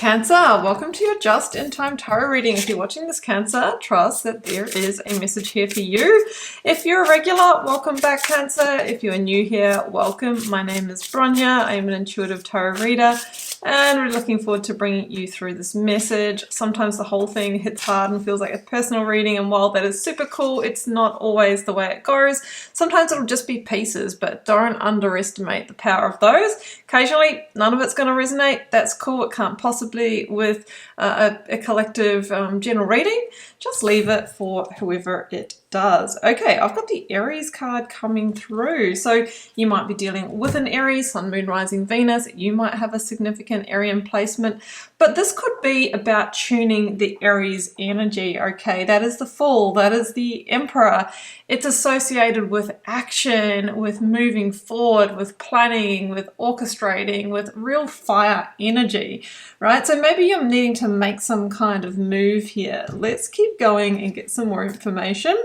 Cancer, welcome to your just-in-time tarot reading. If you're watching this, Cancer, trust that there is a message here for you. If you're a regular, welcome back, Cancer. If you're new here, welcome. My name is Bronya. I am an intuitive tarot reader, and we're looking forward to bringing you through this message. Sometimes the whole thing hits hard and feels like a personal reading, and while that is super cool, it's not always the way it goes. Sometimes it'll just be pieces, but don't underestimate the power of those. Occasionally, none of it's going to resonate. That's cool. It can't possibly with a collective general reading. Just leave it for whoever it does. Okay, I've got the Aries card coming through. So you might be dealing with an Aries, Sun, Moon, Rising, Venus. You might have a significant Arian placement, but this could be about tuning the Aries energy. Okay, that is the Fool, that is the Emperor. It's associated with action, with moving forward, with planning, with orchestrating, with real fire energy, right? So maybe you're needing to make some kind of move here. Let's keep going and get some more information.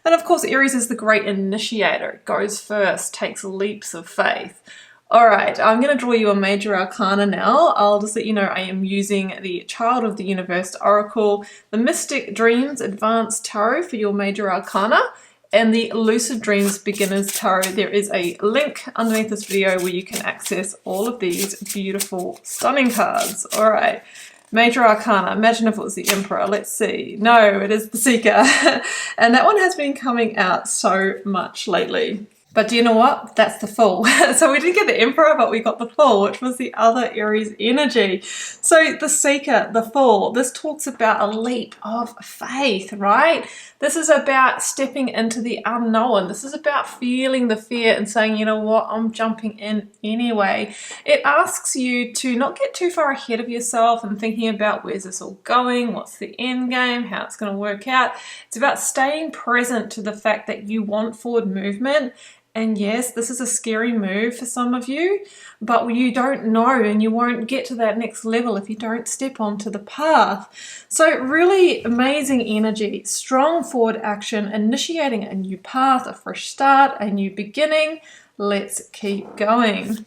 And of course, Aries is the great initiator. It goes first, takes leaps of faith. All right, I'm going to draw you a major arcana now. I'll just let you know I am using the Child of the Universe Oracle, the Mystic Dreams Advanced Tarot for your major arcana, and the Lucid Dreams Beginners Tarot. There is a link underneath this video where you can access all of these beautiful, stunning cards. All right. Major Arcana, imagine if it was the Emperor, let's see. No, it is the Seeker. And that one has been coming out so much lately. But do you know what? That's the Fool. So we didn't get the Emperor, but we got the Fool, which was the other Aries energy. So the Seeker, the Fool, this talks about a leap of faith, right? This is about stepping into the unknown. This is about feeling the fear and saying, you know what, I'm jumping in anyway. It asks you to not get too far ahead of yourself and thinking about where's this all going, what's the end game, how it's going to work out. It's about staying present to the fact that you want forward movement. And yes, this is a scary move for some of you, but you don't know and you won't get to that next level if you don't step onto the path. So really amazing energy, strong forward action, initiating a new path, a fresh start, a new beginning. Let's keep going.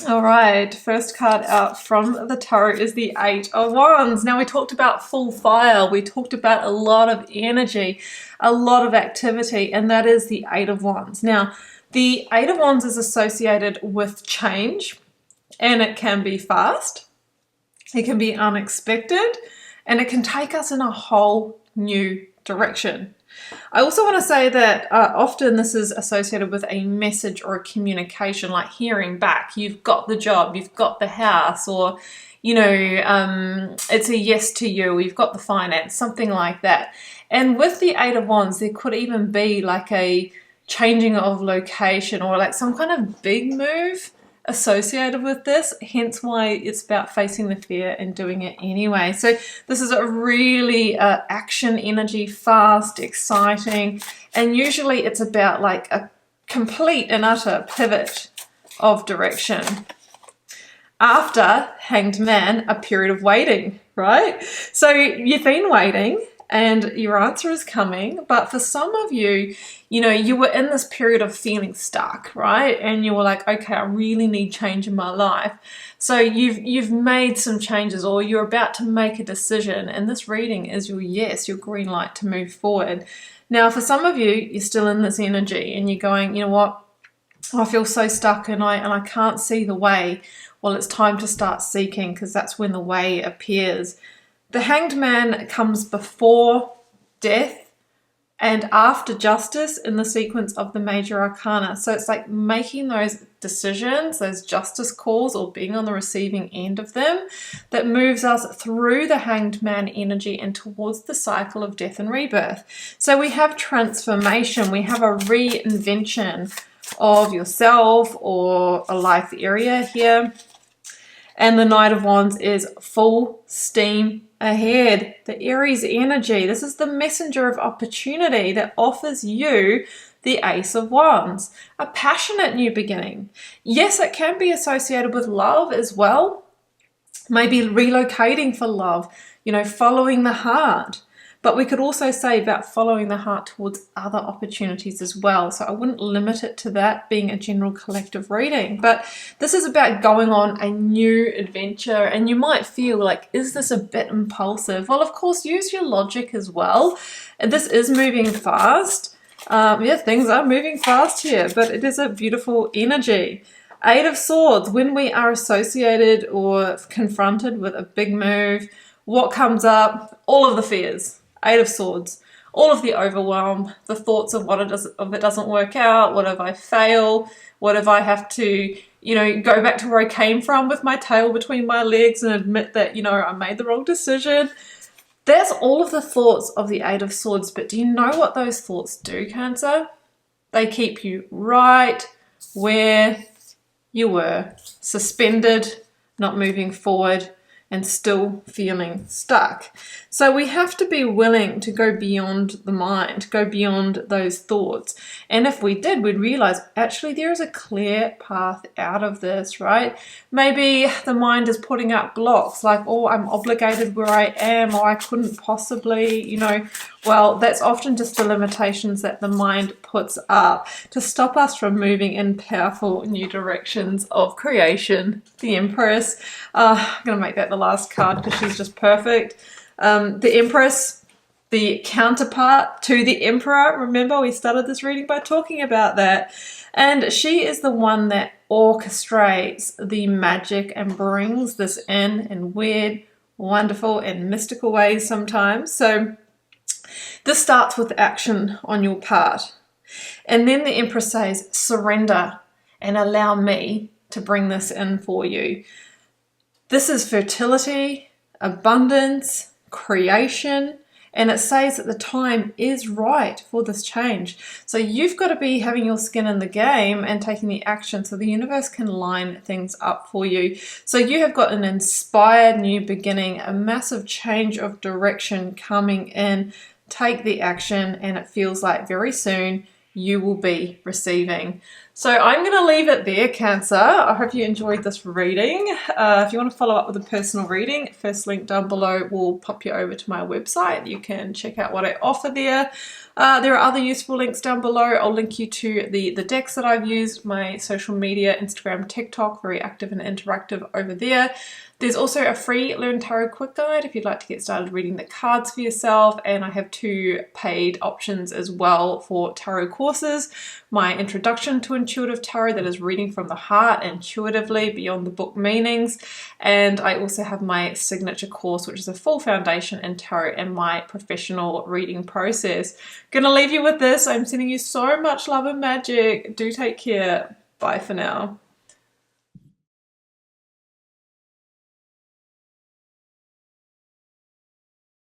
All right, first card out from the tarot is the Eight of Wands. Now we talked about full fire, we talked about a lot of energy, a lot of activity, and that is the Eight of Wands. Now, the Eight of Wands is associated with change, and it can be fast, it can be unexpected, and it can take us in a whole new direction. I also want to say that often this is associated with a message or a communication, like hearing back. You've got the job, you've got the house, or, you know, it's a yes to you, or you've got the finance, something like that. And with the Eight of Wands, there could even be like a changing of location or like some kind of big move associated with this, hence why it's about facing the fear and doing it anyway. So this is a really action energy, fast, exciting, and usually it's about like a complete and utter pivot of direction. After Hanged Man, a period of waiting, right? So you've been waiting and your answer is coming, but for some of you, you know, you were in this period of feeling stuck, right? And you were like, okay, I really need change in my life. So you've made some changes, or you're about to make a decision, and this reading is your yes, your green light to move forward. Now, for some of you, you're still in this energy and you're going, you know what? I feel so stuck and I can't see the way. Well, it's time to start seeking, because that's when the way appears. The Hanged Man comes before death and after justice in the sequence of the major arcana. So it's like making those decisions, those justice calls, or being on the receiving end of them, that moves us through the Hanged Man energy and towards the cycle of death and rebirth. So we have transformation, we have a reinvention of yourself or a life area here. And the Knight of Wands is full steam ahead. The Aries energy, this is the messenger of opportunity that offers you the Ace of Wands, a passionate new beginning. Yes, it can be associated with love as well, maybe relocating for love, you know, following the heart. But we could also say about following the heart towards other opportunities as well. So I wouldn't limit it to that being a general collective reading. But this is about going on a new adventure, and you might feel like, is this a bit impulsive? Well, of course, use your logic as well. And this is moving fast. Yeah, things are moving fast here, but it is a beautiful energy. Eight of Swords, when we are associated or confronted with a big move, what comes up? All of the fears. Eight of Swords, all of the overwhelm, the thoughts of if it doesn't work out, what if I fail, what if I have to, go back to where I came from with my tail between my legs and admit that, I made the wrong decision. There's all of the thoughts of the Eight of Swords, but do you know what those thoughts do, Cancer? They keep you right where you were, suspended, not moving forward, and still feeling stuck. So we have to be willing to go beyond the mind, go beyond those thoughts. And if we did, we'd realize actually there is a clear path out of this, right? Maybe the mind is putting up blocks like, oh, I'm obligated where I am, or I couldn't possibly, well, that's often just the limitations that the mind puts up to stop us from moving in powerful new directions of creation. The Empress. I'm going to make that the last card because she's just perfect. The Empress, the counterpart to the Emperor. Remember, we started this reading by talking about that. And she is the one that orchestrates the magic and brings this in weird, wonderful, and mystical ways sometimes. So this starts with action on your part. And then the Empress says, surrender and allow me to bring this in for you. This is fertility, abundance, creation, and it says that the time is right for this change. So you've got to be having your skin in the game and taking the action so the universe can line things up for you. So you have got an inspired new beginning, a massive change of direction coming in. Take the action, and it feels like very soon you will be receiving. So I'm going to leave it there, Cancer. I hope you enjoyed this reading. If you want to follow up with a personal reading, first link down below will pop you over to my website. You can check out what I offer there. There are other useful links down below. I'll link you to the decks that I've used, my social media, Instagram, TikTok, very active and interactive over there. There's also a free Learn Tarot Quick Guide if you'd like to get started reading the cards for yourself, and I have 2 paid options as well for tarot courses. My Introduction to Intuitive Tarot, that is reading from the heart intuitively beyond the book meanings, and I also have my signature course, which is a full foundation in tarot and my professional reading process. Gonna leave you with this. I'm sending you so much love and magic. Do take care. Bye for now.